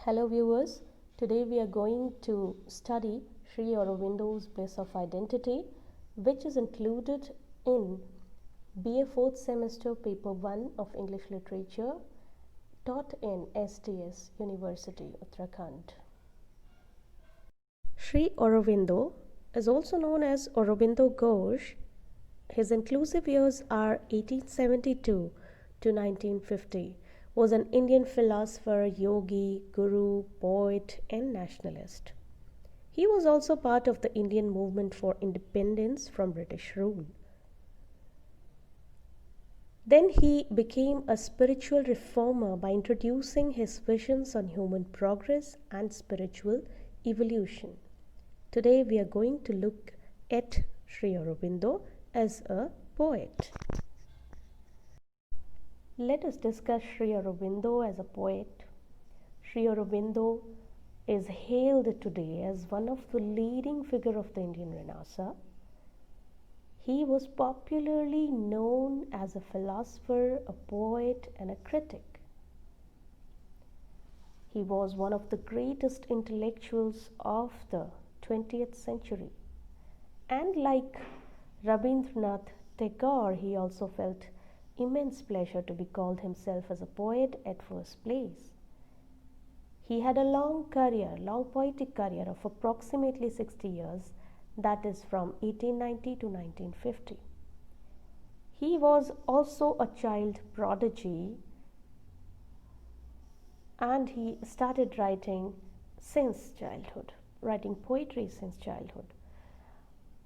Hello viewers, today we are going to study Sri Aurobindo's Bliss of Identity, which is included in BA 4th semester paper 1 of English Literature taught in STS University, Uttarakhand. Sri Aurobindo is also known as Aurobindo Ghosh. His inclusive years are 1872 to 1950. Was an Indian philosopher, yogi, guru, poet, and nationalist. He was also part of the Indian movement for independence from British rule. Then he became a spiritual reformer by introducing his visions on human progress and spiritual evolution. Today we are going to look at Sri Aurobindo as a poet. Let us discuss Sri Aurobindo as a poet. Sri Aurobindo is hailed today as one of the leading figures of the Indian Renaissance. He was popularly known as a philosopher, a poet, and a critic. He was one of the greatest intellectuals of the 20th century. And like Rabindranath Tagore, he also felt immense pleasure to be called himself as a poet at first place. He had a long poetic career of approximately 60 years, that is from 1890 to 1950. He was also a child prodigy and he started writing poetry since childhood.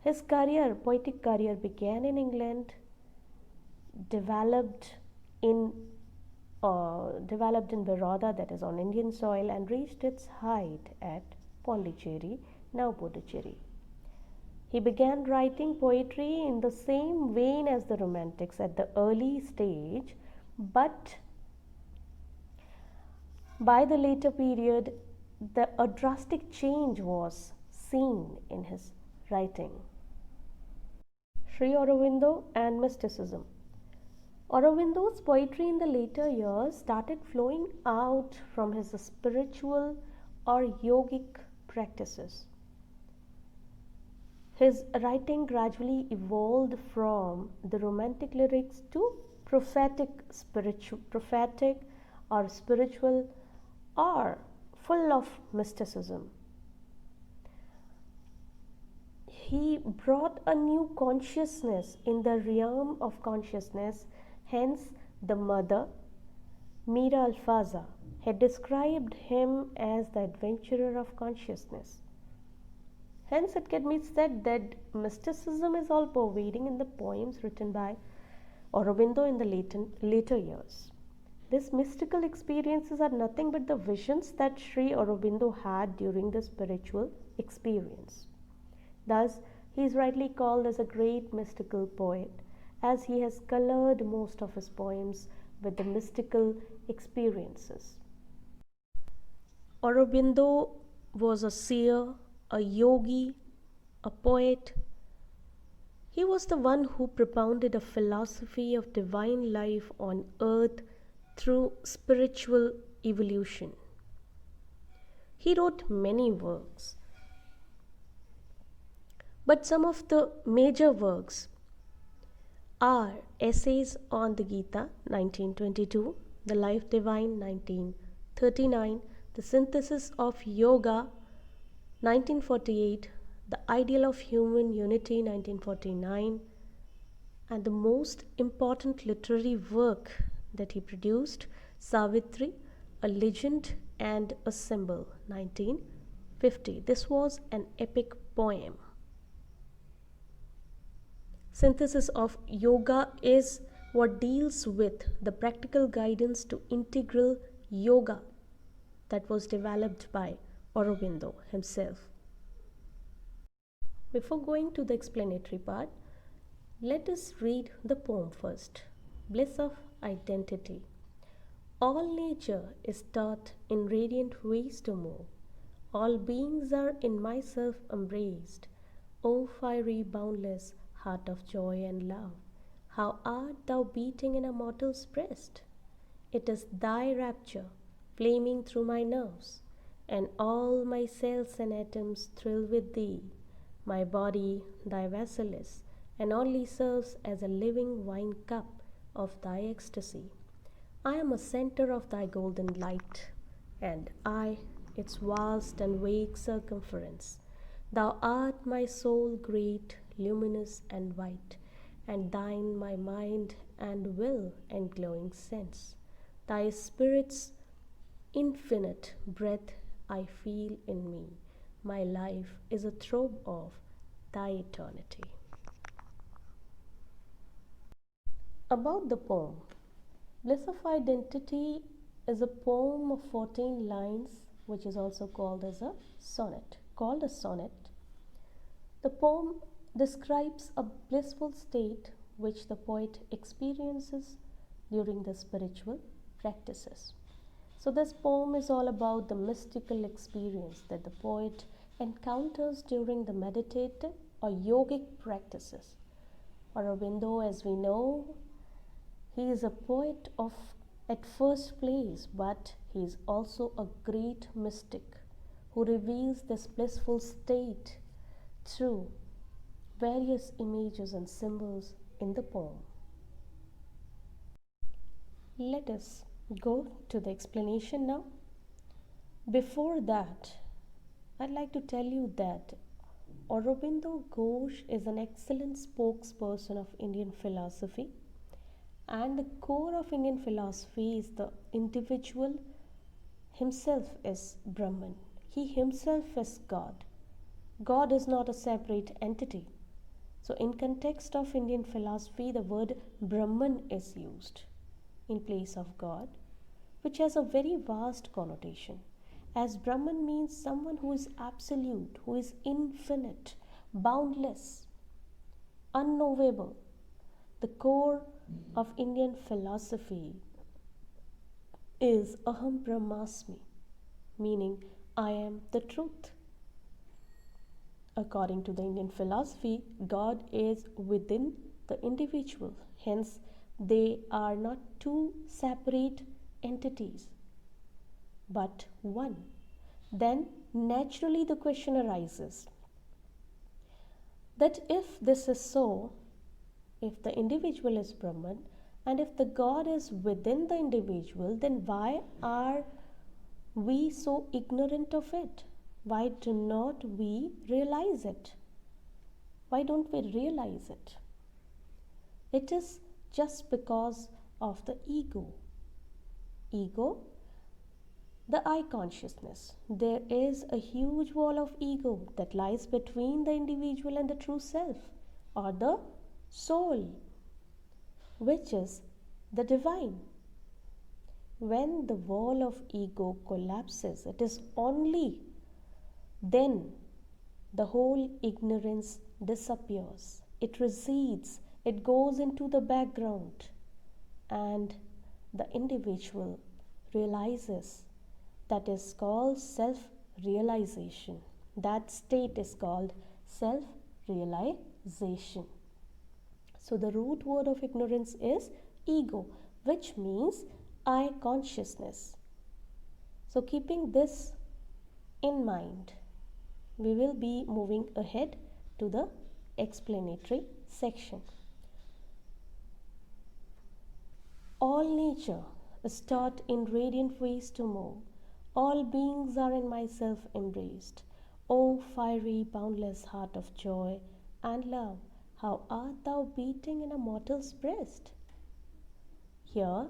His poetic career began in England, developed in Baroda, that is on Indian soil, and reached its height at Pondicherry, now Puducherry. He began writing poetry in the same vein as the Romantics at the early stage, but by the later period, a drastic change was seen in his writing. Sri Aurobindo and mysticism. Aurobindo's poetry in the later years started flowing out from his spiritual or yogic practices. His writing gradually evolved from the romantic lyrics to prophetic or spiritual or full of mysticism. He brought a new consciousness in the realm of consciousness. Hence, the mother, Mira Alfaza, had described him as the adventurer of consciousness. Hence, it can be said that mysticism is all pervading in the poems written by Aurobindo in the later years. These mystical experiences are nothing but the visions that Sri Aurobindo had during the spiritual experience. Thus, he is rightly called as a great mystical poet, as he has colored most of his poems with the mystical experiences. Aurobindo was a seer, a yogi, a poet. He was the one who propounded a philosophy of divine life on earth through spiritual evolution. He wrote many works, but some of the major works are Essays on the Gita, 1922, The Life Divine, 1939, The Synthesis of Yoga, 1948, The Ideal of Human Unity, 1949, and the most important literary work that he produced, Savitri, A Legend and a Symbol, 1950. This was an epic poem. Synthesis of Yoga is what deals with the practical guidance to integral yoga that was developed by Aurobindo himself. Before going to the explanatory part, let us read the poem first. Bliss of Identity. All nature is taught in radiant ways to move. All beings are in myself embraced. O fiery, boundless heart of joy and love, how art thou beating in a mortal's breast? It is thy rapture, flaming through my nerves, and all my cells and atoms thrill with thee. My body, thy vessel is, and only serves as a living wine cup of thy ecstasy. I am a center of thy golden light, and I its vast and vague circumference. Thou art my soul great, luminous and white, and thine my mind and will and glowing sense. Thy spirit's infinite breath I feel in me. My life is a throb of thy eternity. About the poem, Bliss of Identity is a poem of 14 lines, which is also called as a sonnet. The poem describes a blissful state which the poet experiences during the spiritual practices. So this poem is all about the mystical experience that the poet encounters during the meditative or yogic practices. Aurobindo, as we know, he is a poet of at first place, but he is also a great mystic who reveals this blissful state through various images and symbols in the poem. Let us go to the explanation now. Before that, I'd like to tell you that Aurobindo Ghosh is an excellent spokesperson of Indian philosophy, and the core of Indian philosophy is the individual himself is Brahman. He himself is God. God is not a separate entity. So in context of Indian philosophy, the word Brahman is used in place of God, which has a very vast connotation, as Brahman means someone who is absolute, who is infinite, boundless, unknowable. The core of Indian philosophy is Aham Brahmasmi, meaning I am the truth. According to the Indian philosophy, God is within the individual. Hence, they are not two separate entities, but one. Then, naturally, the question arises that if this is so, if the individual is Brahman and if the God is within the individual, then why are we so ignorant of it? Why do not we realize it? Why don't we realize it? It is just because of the ego. Ego, the I consciousness. There is a huge wall of ego that lies between the individual and the true self, or the soul, which is the divine. When the wall of ego collapses, it is only then the whole ignorance disappears. It recedes, it goes into the background, and the individual realizes. That is called self-realization. That state is called self-realization. So the root word of ignorance is ego, which means I consciousness. So keeping this in mind, we will be moving ahead to the explanatory section. All nature is taught in radiant ways to move. All beings are in myself embraced. O fiery, boundless heart of joy and love, how art thou beating in a mortal's breast? Here,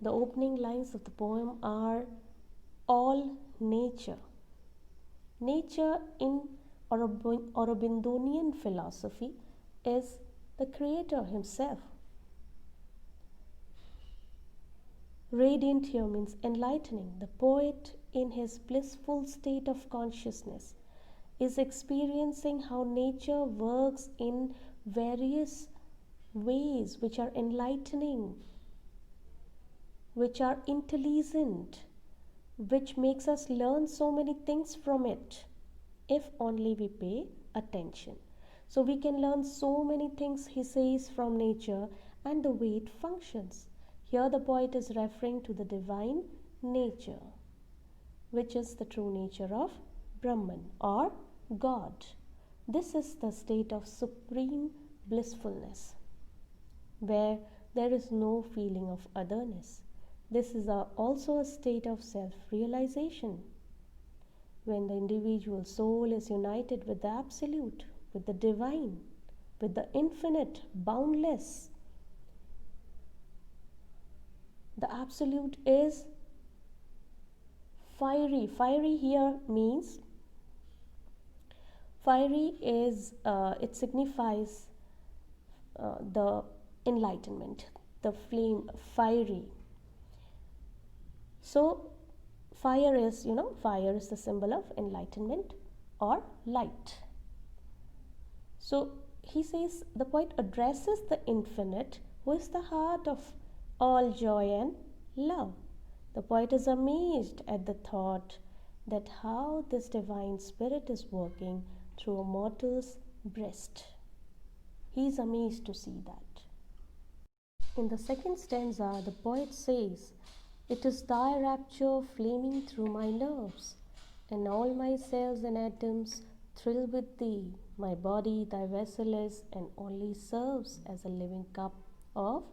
the opening lines of the poem are all nature. Nature in Aurobindonian philosophy is the creator himself. Radiant here means enlightening. The poet, in his blissful state of consciousness, is experiencing how nature works in various ways which are enlightening, which are intelligent, which makes us learn so many things from it, if only we pay attention. So we can learn so many things, he says, from nature and the way it functions. Here the poet is referring to the divine nature, which is the true nature of Brahman or God. This is the state of supreme blissfulness, where there is no feeling of otherness. This is also a state of self-realization, when the individual soul is united with the Absolute, with the Divine, with the Infinite, boundless. The Absolute is fiery. Fiery here means, fiery is, it signifies the enlightenment, the flame, fiery. So fire is, fire is the symbol of enlightenment or light. So he says, the poet addresses the infinite, who is the heart of all joy and love. The poet is amazed at the thought that how this divine spirit is working through a mortal's breast. He is amazed to see that. In the second stanza, the poet says, "It is thy rapture flaming through my nerves, and all my cells and atoms thrill with thee. My body thy vessel is, and only serves as a living cup of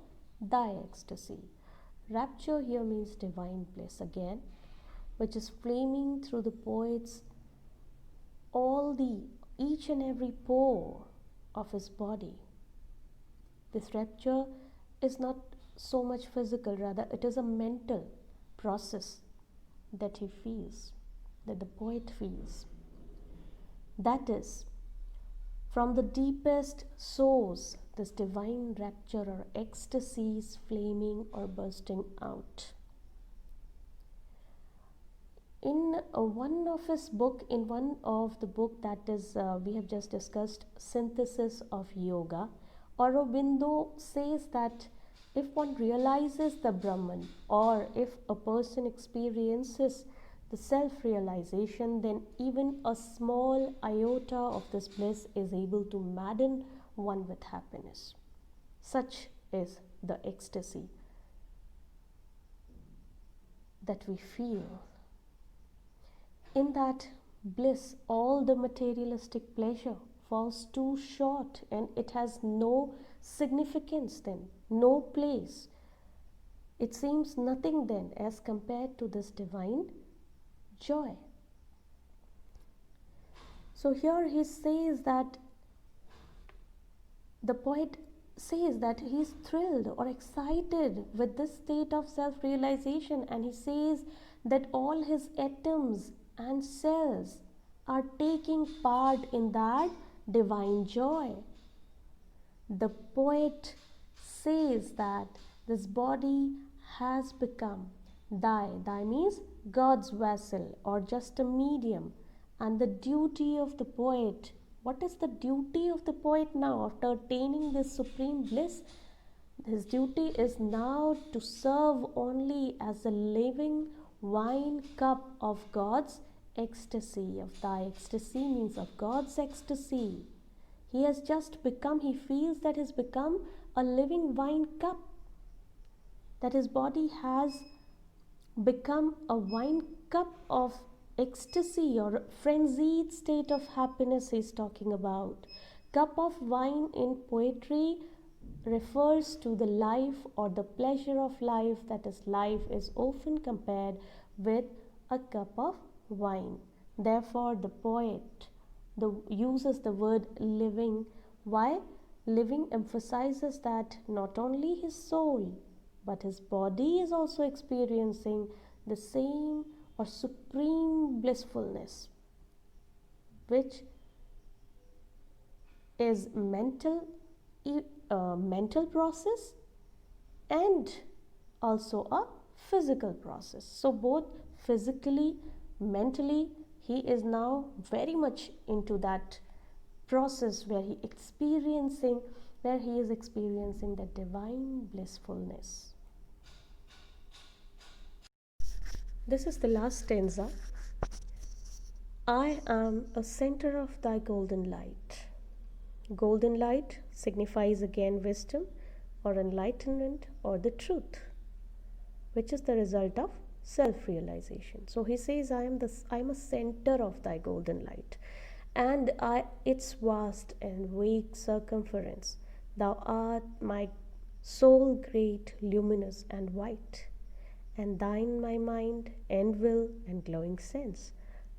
thy ecstasy." Rapture here means divine bliss again, which is flaming through the poet's each and every pore of his body. This rapture is not so much physical, rather it is a mental process that he feels, that the poet feels. That is, from the deepest source, this divine rapture or ecstasy is flaming or bursting out. In one of the book that is we have just discussed, Synthesis of Yoga, Aurobindo says that if one realizes the Brahman, or if a person experiences the self-realization, then even a small iota of this bliss is able to madden one with happiness. Such is the ecstasy that we feel. In that bliss, all the materialistic pleasure falls too short, and it has no significance then, no place. It seems nothing then as compared to this divine joy. So here he says that, the poet says that he is thrilled or excited with this state of self-realization, and he says that all his atoms and cells are taking part in that divine joy. The poet says that this body has become thy means God's vessel, or just a medium. And the duty of the poet, what is the duty of the poet now after attaining this supreme bliss? His duty is now to serve only as a living wine cup of God's ecstasy. Of thy ecstasy means of God's ecstasy. He has just become, he feels that he's become a living wine cup, that his body has become a wine cup of ecstasy or frenzied state of happiness he's talking about. Cup of wine in poetry refers to the life or the pleasure of life, that is, life is often compared with a cup of wine. Therefore, the poet uses the word living. Why? Living emphasizes that not only his soul but his body is also experiencing the same or supreme blissfulness, which is mental process and also a physical process. So both physically, mentally, he is now very much into that process where he is experiencing the divine blissfulness. This is the last stanza. I am a center of thy golden light. Golden light signifies again wisdom or enlightenment or the truth, which is the result of self-realization. So he says, I'm a center of thy golden light, and its vast and vague circumference. Thou art my soul, great, luminous, and white, and thine my mind and will and glowing sense.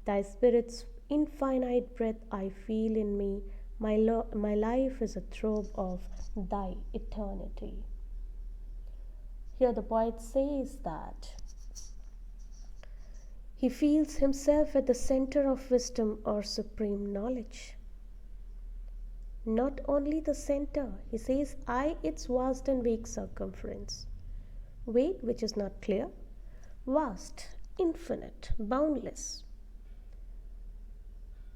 Thy spirit's infinite breath I feel in me. My life is a throb of thy eternity. Here the poet says that he feels himself at the center of wisdom or supreme knowledge. Not only the center, he says, its vast and vague circumference. Vague, which is not clear, vast, infinite, boundless.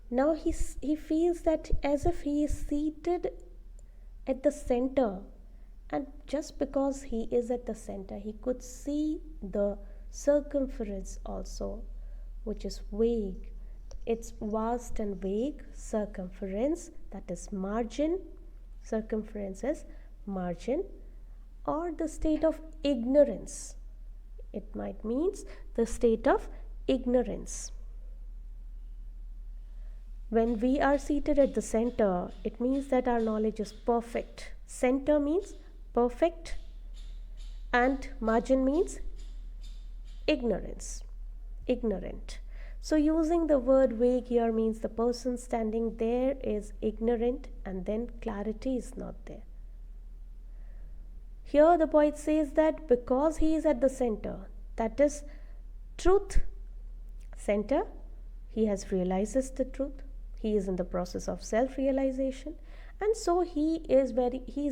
Now he feels that as if he is seated at the center, and just because he is at the center, he could see the circumference also, which is vague. It's vast and vague circumference, that is margin. Circumference is margin, or the state of ignorance. It might means the state of ignorance. When we are seated at the center, it means that our knowledge is perfect. Center means perfect, and margin means ignorance, ignorant. So using the word vague here means the person standing there is ignorant, and then clarity is not there. Here the poet says that because he is at the center, that is truth, center, he has realizes the truth. He is in the process of self-realization, and so he is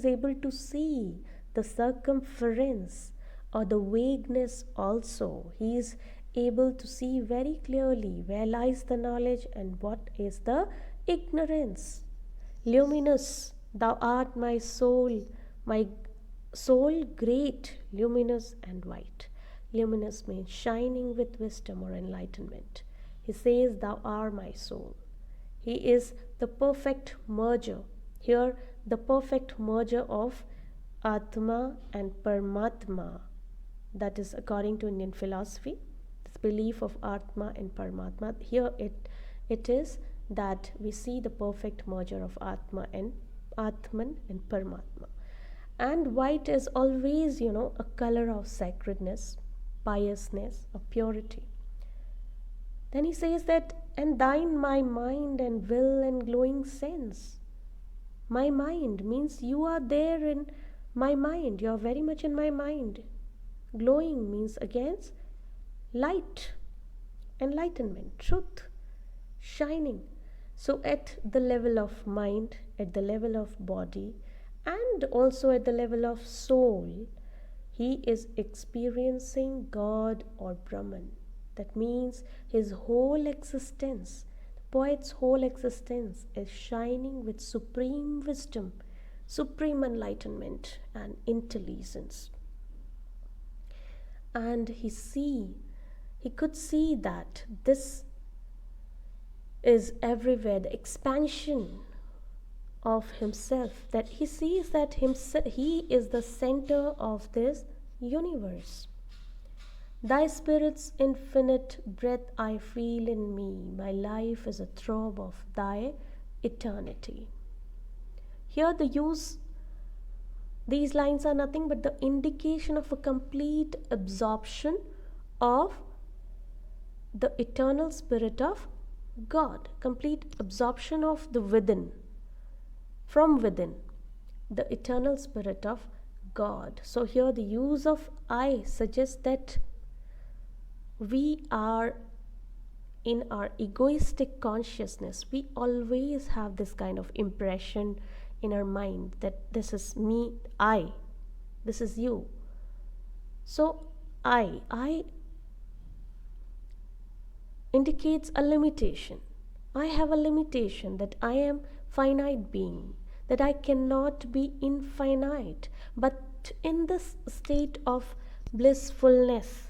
able to see the circumference or the vagueness also. He is able to see very clearly where lies the knowledge and what is the ignorance. Luminous, thou art my soul great, luminous and white. Luminous means shining with wisdom or enlightenment. He says, thou art my soul. He is the perfect merger. Here, the perfect merger of Atma and Paramatma. That is according to Indian philosophy. This belief of Atma and Paramatma. Here it is that we see the perfect merger of Atman and Paramatma. And white is always, a color of sacredness, piousness, or purity. Then he says that, and thine my mind and will and glowing sense. My mind means you are there in my mind. You are very much in my mind. Glowing means against light, enlightenment, truth, shining. So at the level of mind, at the level of body, and also at the level of soul, he is experiencing God or Brahman. That means his whole existence, the poet's whole existence, is shining with supreme wisdom, supreme enlightenment and intelligence. And he could see that this is everywhere, the expansion of himself, that he sees that he is the center of this universe. Thy spirit's infinite breath I feel in me. My life is a throb of thy eternity. Here these lines are nothing but the indication of a complete absorption of the eternal spirit of God. Complete absorption of the within, from within, the eternal spirit of God. So here the use of I suggests that we are in our egoistic consciousness. We always have this kind of impression in our mind that this is me, I, this is you. So I indicates a limitation. I have a limitation, that I am finite being, that I cannot be infinite. But in this state of blissfulness,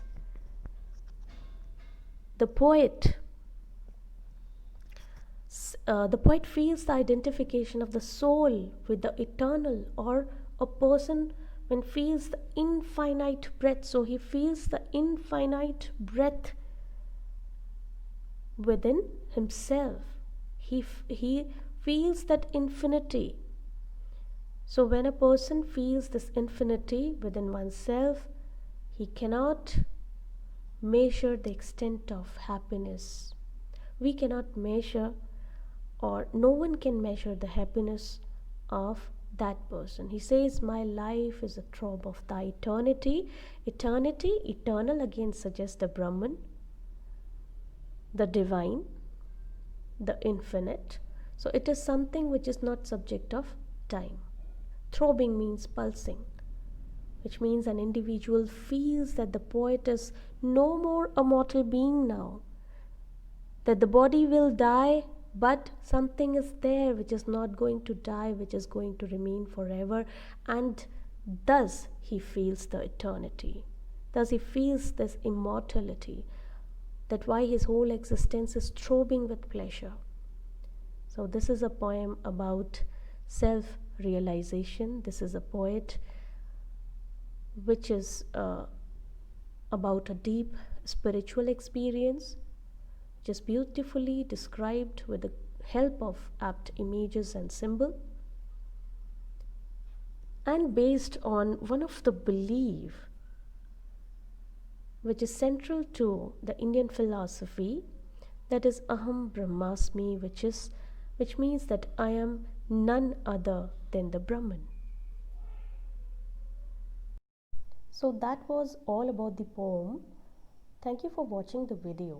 the poet feels the identification of the soul with the eternal, or a person when feels the infinite breath. So he feels the infinite breath within himself. He feels that infinity. So when a person feels this infinity within oneself, he cannot measure the extent of happiness. We cannot measure, or no one can measure the happiness of that person. He says, my life is a throb of thy eternity. Eternity, eternal again suggests the Brahman, the divine, the infinite. So it is something which is not subject of time. Throbbing means pulsing, which means an individual feels that the poet is no more a mortal being now, that the body will die, but something is there which is not going to die, which is going to remain forever, and thus he feels the eternity. Thus he feels this immortality, that why his whole existence is throbbing with pleasure. So this is a poem about self-realization. This is a poet which is about a deep spiritual experience, which is beautifully described with the help of apt images and symbol, and based on one of the belief which is central to the Indian philosophy, that is Aham Brahmasmi, which means that I am none other than the Brahman. So that was all about the poem. Thank you for watching the video.